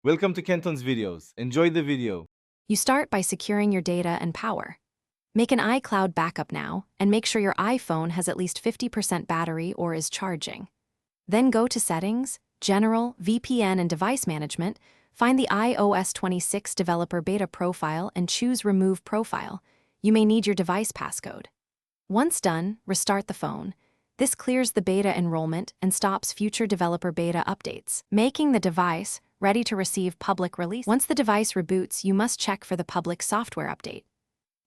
Welcome to Kenton's videos. Enjoy the video. You start by securing your data and power. Make an iCloud backup now and make sure your iPhone has at least 50% battery or is charging. Then go to Settings, General, VPN and Device Management, find the iOS 26 Developer Beta profile and choose Remove Profile. You may need your device passcode. Once done, restart the phone. This clears the beta enrollment and stops future developer beta updates, making the device ready to receive public release. Once the device reboots, you must check for the public software update.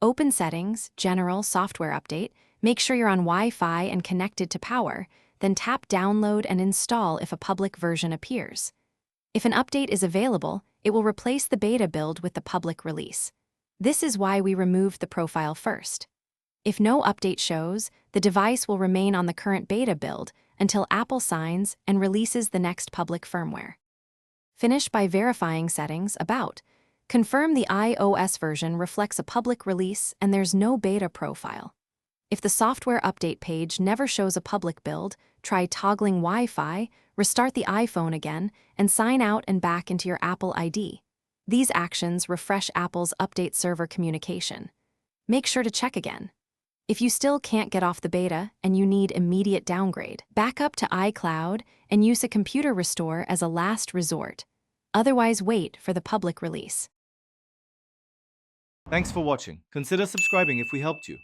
Open Settings, General, Software Update, make sure you're on Wi-Fi and connected to power, then tap Download and Install if a public version appears. If an update is available, it will replace the beta build with the public release. This is why we removed the profile first. If no update shows, the device will remain on the current beta build until Apple signs and releases the next public firmware. Finish by verifying Settings, About. Confirm the iOS version reflects a public release and there's no beta profile. If the software update page never shows a public build, try toggling Wi-Fi, restart the iPhone again, and sign out and back into your Apple ID. These actions refresh Apple's update server communication. Make sure to check again. If you still can't get off the beta and you need immediate downgrade, back up to iCloud and use a computer restore as a last resort. Otherwise, wait for the public release. Thanks for watching. Consider subscribing if we helped you.